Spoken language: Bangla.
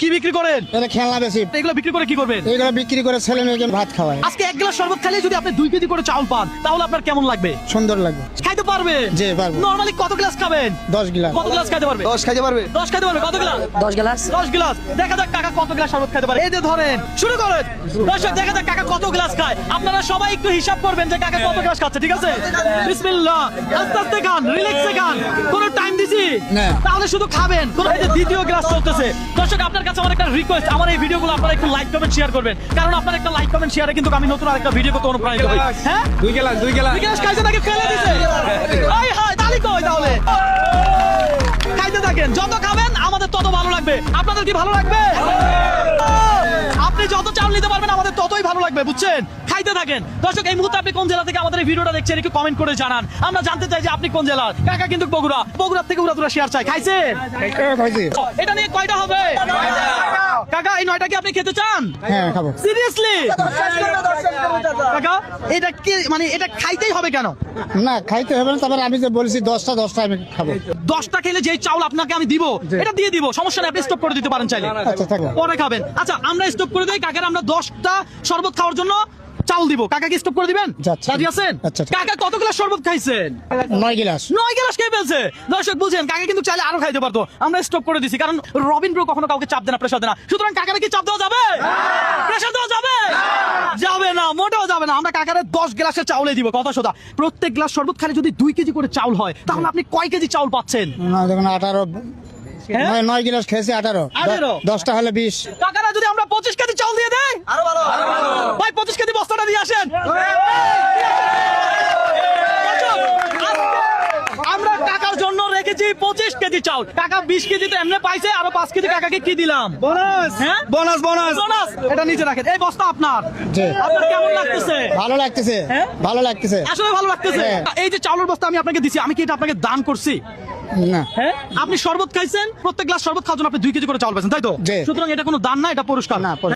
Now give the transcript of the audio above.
কি বিক্রি করেন? এটা খেলনা বেশি। এগুলো বিক্রি করে কি করবেন? এগুলো বিক্রি করে ছেলে মেয়েকে ভাত খাওয়ায়। আজকে এক গ্লাস শরবত খাইলে যদি আপনি 2 কেজি করে চাউল পান তাহলে আপনার কেমন লাগবে? সুন্দর লাগবে। খাইতে পারবেন? জি পারবো। নরমালি কত গ্লাস খাবেন? 10 গ্লাস। কত গ্লাস খাইতে পারবে? 10 খাইতে পারবে। 10 খাইতে পারবে। কত গ্লাস? 10 গ্লাস। 10 গ্লাস। দেখা যাক কাকা কত গ্লাস শরবত খাইতে পারে। এই যে ধরেন, শুরু করেন। দর্শক দেখা যাক কাকা কত গ্লাস খায়। আপনারা সবাই একটু হিসাব করবেন যে কাকা কত গ্লাস খাচ্ছে, ঠিক আছে? বিসমিল্লাহ। আস্তে আস্তে খান, রিল্যাক্সে খান। কোনো টাইম দিছি? না। তাহলে শুধু খাবেন। কোন এই যে দ্বিতীয় গ্লাস চলতেছে। দর্শক আপনার কাছে আমার একটা রিকোয়েস্ট, আমার এই ভিডিওগুলো আপনারা একটু লাইক কমেন্ট শেয়ার করবেন, কারণ আপনার একটা লাইক কমেন্ট শেয়ারে কিন্তু আমি নতুন আরেকটা ভিডিও করতে অনুপ্রাণিত হই। হ্যাঁ, 2 গ্লাস। 2 গ্লাস খাইছে নাকি ফেলে দিছে? এই হয় তালি কই তাহলে? খাইতে থাকেন, যত খাবেন আমাদের তত ভালো লাগবে। আপনাদের কি ভালো লাগবে? আপনি যত চাউল নিতে পারবেন আমাদের ততই ভালো লাগবে, বুঝছেন? খাইতে থাকেন। দর্শক এই মুহূর্তে আপনি কোন জেলা থেকে আমাদের এই ভিডিওটা দেখছেন একটু কমেন্ট করে জানান। আমরা জানতে চাই যে আপনি কোন জেলার। কাকা কিন্তু বগুড়া থেকে উড়াতুরা শেয়ার চাই। খাইছেন? খাইছি। এটা নিয়ে কয়টা হবে? কাকা এই 9টা কি আপনি খেতে চান? হ্যাঁ খাবো। সিরিয়াসলি? কাকা এটা কি মানে এটা খাইতেই হবে কেন? না খাইতে হবে না, তারপর আমি যে বলছি 10টা আমি খাবো। 10টা খেলে যেই চাউল আপনাকে আমি দিব এটা দিয়ে দিব, সমস্যা নেই, আপনি স্টপ করে দিতে পারেন চাইলে। আচ্ছা থাকো। পরে খাবেন। আচ্ছা আমরা স্টপ করে দেই কাকার, আমরা 10টা শরবত খাওয়ার জন্য চাউল দিব। কাকা কি স্টপ করে দিবেন? যাচ্ছে। রাজি আছেন? আচ্ছা, ঠিক। কাকা কত গ্লাস শরবত খাইছেন? 9 গ্লাস। 9 গ্লাস খেয়ে ফেলছে। দর্শক বুঝেন, কাকা কিন্তু চাইলে আরো খাইতে পারতো। আমরা স্টপ করে দিছি কারণ রবিন ব্রো কখনো কাউকে চাপ দেয় না, প্রেসার দেয় না। সুতরাং কাকারে কি চাপ দেওয়া যাবে? প্রেসার দেওয়া যাবে? যাবে না, মোটেও যাবে না। আমরা কাকারে 10 গ্লাসের চাউলে দিব, কথা সোজা। প্রত্যেক গ্লাস শরবত খালি যদি 2 কেজি করে চাউল হয় তাহলে আপনি কয় কেজি চাউল পাচ্ছেন? না দেখুন 18 হ্যাঁ? 9 গ্লাস খেয়েছি 18 18 10টা হলে 20। কাকারা যদি আমরা 25 কেজি চাউল দিয়ে দেই আরো ভালো। ভাই 25 কেজি বস্তাটা দিয়ে আসেন। আমরা কাকার জন্য রেখেছি 25 কেজি চাউল। কাকা 20 কেজি তো এমনি পাইছে, আরো 5 কেজি কাকাকে কি দিলাম? বোনাস। হ্যাঁ বোনাস। বোনাস। এটা নিচে রাখেন। এই বস্তা আপনার। জি। আপনার কেমন লাগতেছে? ভালো লাগতেছে। হ্যাঁ? ভালো লাগতেছে। আসলে ভালো লাগতেছে। হ্যাঁ। এই যে চাউলের বস্তা আমি আপনাকে দিছি, আমি কি এটা আপনাকে দান করছি? না। হ্যাঁ, আপনি শরবত খাইছেন, প্রত্যেক গ্লাস শরবত খাওয়ার জন্য আপনি 2 কেজি করে চাউল পাইছেন, তাই তো? জি। সুতরাং এটা কোনো দান না, এটা পুরস্কার। না,